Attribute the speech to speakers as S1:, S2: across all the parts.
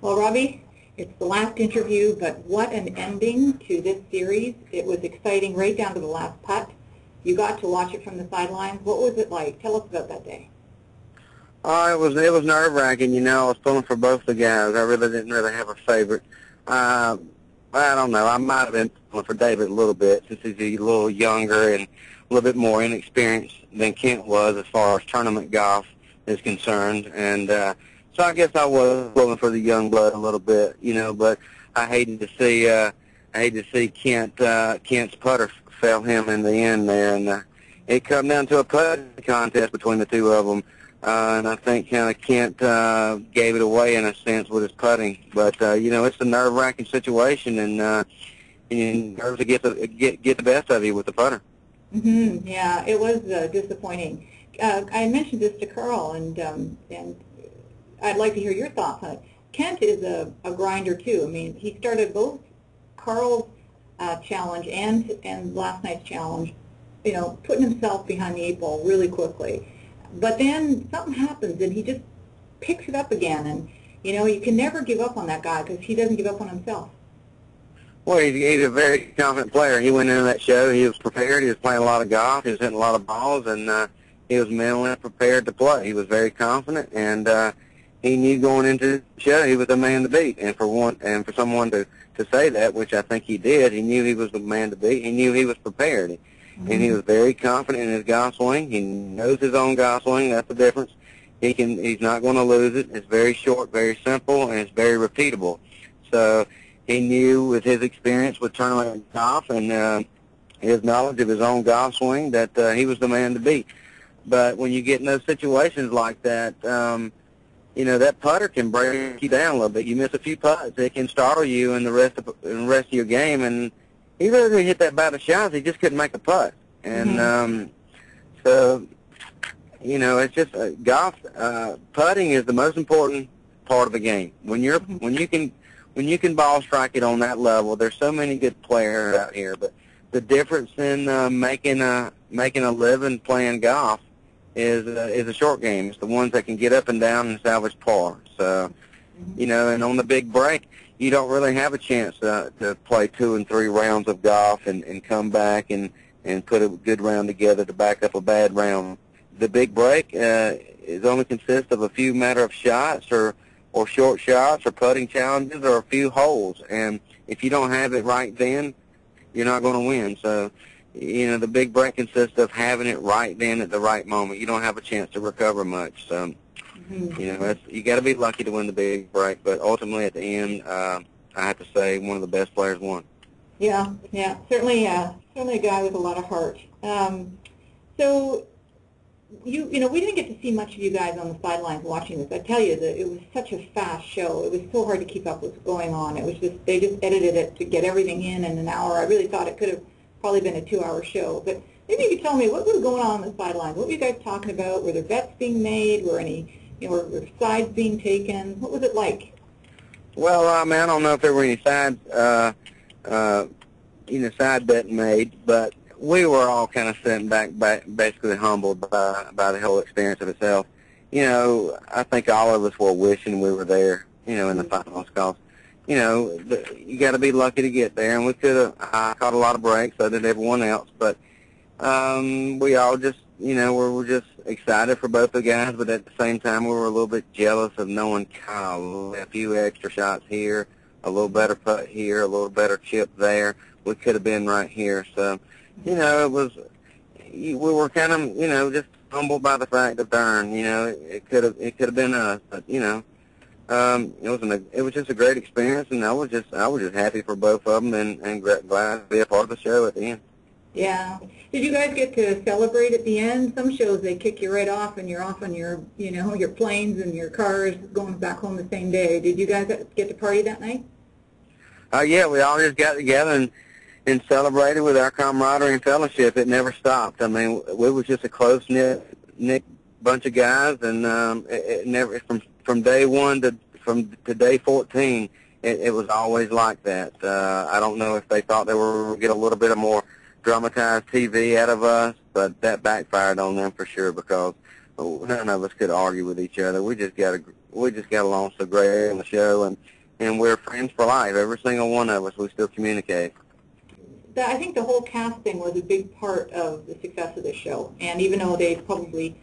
S1: Well, Robbie, it's the last interview, but what an ending to this series. It was exciting right down to the last putt. You got to watch it from the sidelines. What was it like? Tell us about that day.
S2: It was nerve-wracking. I was pulling for both the guys. I really didn't have a favorite. Uh, I don't know. I might have been pulling for David a little bit since he's a little younger and a little bit more inexperienced than Kent was as far as tournament golf is concerned. And so I guess I was pulling for the young blood a little bit, but I hated to see Kent's putter fail him in the end there, and it come down to a putting contest between the two of them. And I think kind of Kent gave it away in a sense with his putting. But it's a nerve-wracking situation, and nerves to get the best of you with the putter.
S1: Mm-hmm. Yeah, it was disappointing. I mentioned this to Carl, and I'd like to hear your thoughts on it. Kent is a grinder too. I mean, he started both Carl's challenge and last night's challenge, putting himself behind the 8 ball really quickly. But then something happens, and he just picks it up again. And, you can never give up on that guy because he doesn't give up on himself.
S2: Well, he's a very confident player. He went into that show. He was prepared. He was playing a lot of golf. He was hitting a lot of balls, and he was mentally prepared to play. He was very confident, and he knew going into the show he was the man to beat. And for someone to say that, which I think he did, he knew he was the man to beat. He knew he was prepared. And he was very confident in his golf swing. He knows his own golf swing. That's the difference. He's not going to lose it. It's very short, very simple, and it's very repeatable. So he knew with his experience with tournament golf and his knowledge of his own golf swing that he was the man to beat. But when you get in those situations like that, that putter can break you down a little bit. You miss a few putts, it can startle you in the rest of your game. And he really didn't hit that bad of shots. He just couldn't make a putt. And so, it's just golf. Putting is the most important part of the game. When you can ball strike it on that level, there's so many good players out here. But the difference in making a living playing golf is a short game. It's the ones that can get up and down and salvage par. So, and on the big break, you don't really have a chance to play 2 and 3 rounds of golf and come back and put a good round together to back up a bad round. The big break is only consists of a few matter of shots or short shots or putting challenges or a few holes. And if you don't have it right then, you're not going to win. So, the big break consists of having it right then at the right moment. You don't have a chance to recover much. So, you got to be lucky to win the big break. But ultimately, at the end, I have to say one of the best players won.
S1: Yeah, certainly a guy with a lot of heart. So, we didn't get to see much of you guys on the sidelines watching this. I tell you that it was such a fast show. It was so hard to keep up with what's going on. It was they just edited it to get everything in an hour. I really thought it could have probably been a 2-hour show. But maybe you could tell me what was going on the sidelines. What were you guys talking about? Were there bets being made? Were any, were sides being taken? What was it like?
S2: Well, I don't know if there were any side betting made, but we were all kind of sitting back basically humbled by the whole experience of itself. I think all of us were wishing we were there, in the finals, because, you got to be lucky to get there, and I caught a lot of breaks, so did everyone else, but we all just, we were just excited for both the guys, but at the same time we were a little bit jealous of knowing kind of a few extra shots here, a little better putt here, a little better chip there. We could have been right here, so we were kind of, just humbled by the fact of darn, it could have been us, but it was just a great experience, and I was just happy for both of them, and glad to be a part of the show at the end.
S1: Yeah. Did you guys get to celebrate at the end? Some shows they kick you right off, and you're off on your your planes and your cars going back home the same day. Did you guys get to party that night?
S2: Yeah, we all just got together and celebrated with our camaraderie and fellowship. It never stopped. I mean, we was just a close-knit bunch of guys, and it never from day one to day 14, it was always like that. I don't know if they thought they were going to get a little bit of more dramatized TV out of us, but that backfired on them for sure, because none of us could argue with each other. We just got we just got along so great on the show, and we're friends for life. Every single one of us, we still communicate.
S1: I think the whole casting was a big part of the success of this show, and even though they probably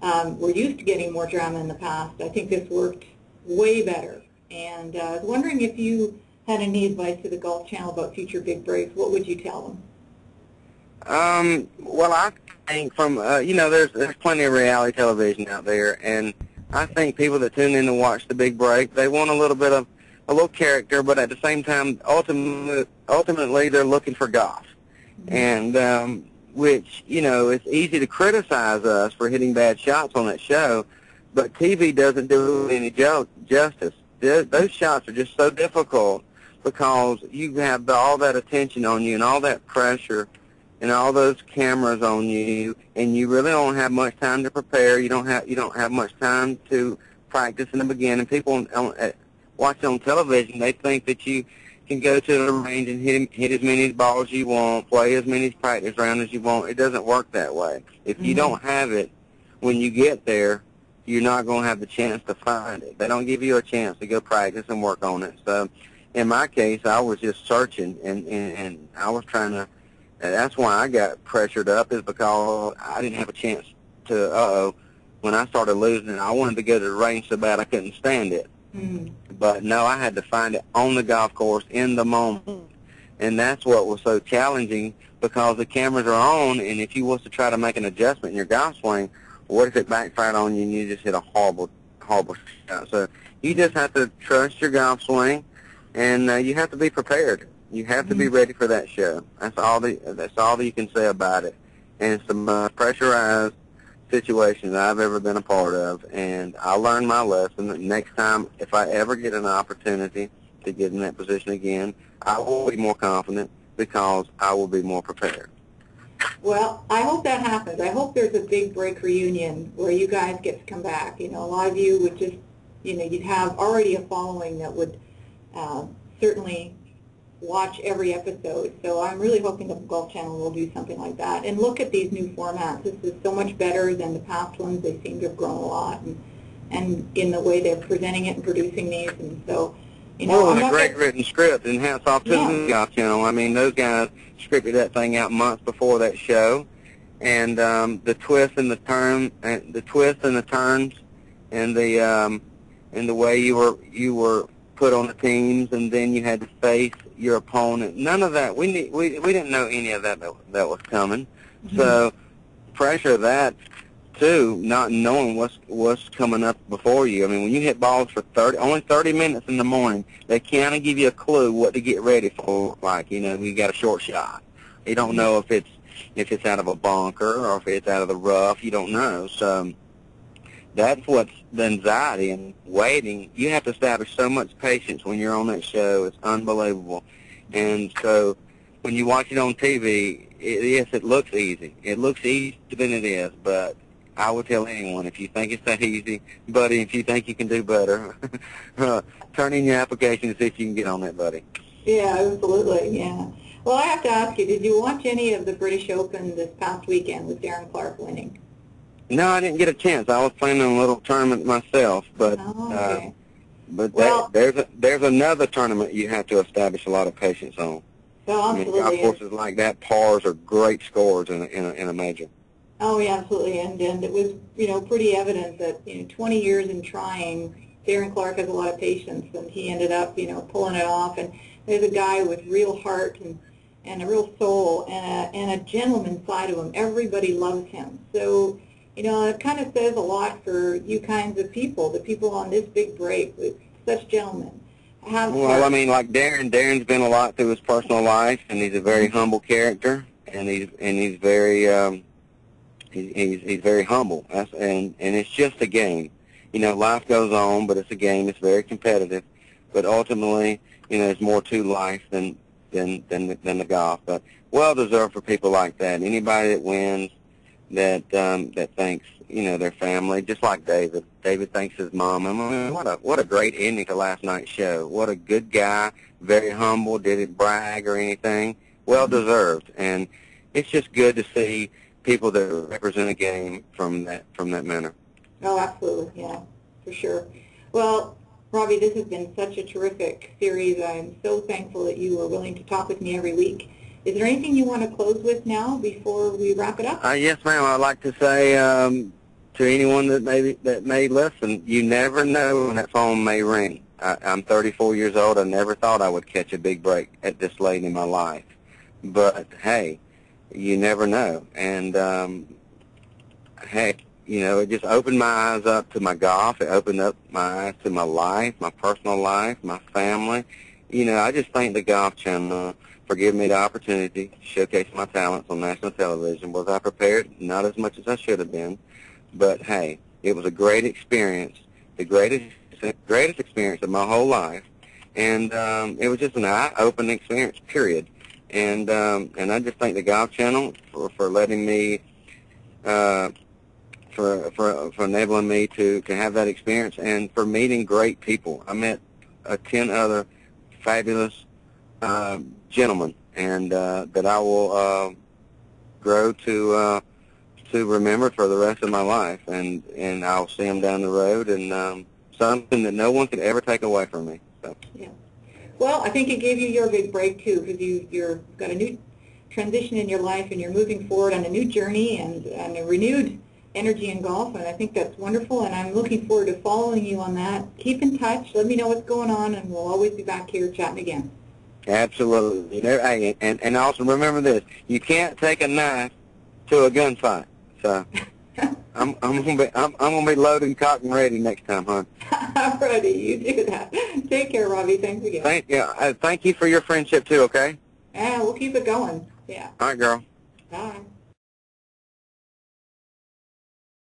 S1: were used to getting more drama in the past, I think this worked way better. And I was wondering if you had any advice to the Golf Channel about future big breaks. What would you tell them?
S2: Well, I think from, there's plenty of reality television out there, and I think people that tune in to watch the big break, they want a little character, but at the same time, ultimately they're looking for golf. And, which, it's easy to criticize us for hitting bad shots on that show, but TV doesn't do any justice. Those shots are just so difficult because you have all that attention on you and all that pressure and all those cameras on you, and you really don't have much time to prepare. You don't have much time to practice in the beginning. People watching on television, they think that you can go to the range and hit as many balls as you want, play as many practice rounds as you want. It doesn't work that way. If you don't have it when you get there, you're not going to have the chance to find it. They don't give you a chance to go practice and work on it. So in my case, I was just searching, and I was trying to, that's why I got pressured up, is because I didn't have a chance to, when I started losing, I wanted to go to the range so bad I couldn't stand it. But no, I had to find it on the golf course in the moment. And that's what was so challenging, because the cameras are on, and if you was to try to make an adjustment in your golf swing, what if it backfired on you and you just hit a horrible shot? So you just have to trust your golf swing, and you have to be prepared. You have to be ready for that show. That's all that you can say about it. And it's the most pressurized situation that I've ever been a part of, and I learned my lesson. Next time, if I ever get an opportunity to get in that position again, I will be more confident because I will be more prepared.
S1: Well, I hope that happens. I hope there's a big break reunion where you guys get to come back. A lot of you would just, you'd have already a following that would certainly watch every episode. So I'm really hoping that the Golf Channel will do something like that. And look at these new formats. This is so much better than the past ones. They seem to have grown a lot, and in the way they're presenting it and producing these. And so,
S2: well, it's a great written script, and hats off to the Golf Channel. I mean, those guys scripted that thing out months before that show, and the twists and the turns, and the way you were put on the teams, and then you had to face your opponent. None of that. We didn't know any of that was coming. So pressure of that too, not knowing what's coming up before you. I mean, when you hit balls for only 30 minutes in the morning, they kind of give you a clue what to get ready for. Like, you got a short shot. You don't know if it's out of a bunker or if it's out of the rough. You don't know. So that's what's the anxiety and waiting. You have to establish so much patience when you're on that show. It's unbelievable. And so when you watch it on TV, yes, it looks easy. It looks easier than it is, but I would tell anyone, if you think it's that easy, buddy, if you think you can do better, turn in your application and see if you can get on that, buddy.
S1: Yeah, absolutely, yeah. Well, I have to ask you, did you watch any of the British Open this past weekend with Darren Clarke winning?
S2: No, I didn't get a chance. I was playing in a little tournament myself, but there's another tournament you have to establish a lot of patience on.
S1: Oh, absolutely.
S2: Golf courses like that, pars are great scores in a major.
S1: Oh, yeah, absolutely, and it was pretty evident that 20 years in trying, Darren Clarke has a lot of patience, and he ended up pulling it off. And there's a guy with real heart and a real soul and a gentleman side of him. Everybody loves him. So it kind of says a lot for you kinds of people, the people on this big break with such gentlemen.
S2: Well, I mean, like Darren's been a lot through his personal life, and he's a very humble character, and he's very he's very humble. And it's just a game. Life goes on, but it's a game. It's very competitive, but ultimately, there's more to life than the golf. But well deserved for people like that. Anybody that wins, that thanks their family, just like David. David thanks his mom. I mean, what a great ending to last night's show. What a good guy, very humble, didn't brag or anything. Well deserved, and it's just good to see people that represent a game from that manner.
S1: Oh, absolutely, yeah, for sure. Well, Robbie, this has been such a terrific series. I'm so thankful that you were willing to talk with me every week. Is there anything you want to close with now before we wrap it up?
S2: Yes, ma'am. I'd like to say to anyone that may listen, you never know when that phone may ring. I'm 34 years old. I never thought I would catch a big break at this late in my life. But, hey, you never know. And, heck, you know, it just opened my eyes up to my golf. It opened up my eyes to my life, my personal life, my family. You know, I just thank the Golf Channel for giving me the opportunity to showcase my talents on national television. Was I prepared? Not as much as I should have been. But, hey, it was a great experience, the greatest experience of my whole life. And it was just an eye-opening experience, period. And I just thank the Golf Channel for letting me, for enabling me to have that experience, and for meeting great people. I met 10 other fabulous gentlemen, and that I will grow to remember for the rest of my life, and I'll see them down the road, and something that no one could ever take away from me. So.
S1: Yeah. Well, I think it gave you your big break too, because you've got a new transition in your life, and you're moving forward on a new journey and a renewed energy in golf, and I think that's wonderful, and I'm looking forward to following you on that. Keep in touch. Let me know what's going on, and we'll always be back here chatting again.
S2: Absolutely. And also remember this: you can't take a knife to a gunfight. So I'm gonna be loaded and cocked and ready next time, hon.
S1: I'm ready. You do that. Take care, Robbie. Thanks again.
S2: Thank you for your friendship too. Okay.
S1: Yeah, we'll keep it going. Yeah.
S2: All right, girl.
S1: Bye.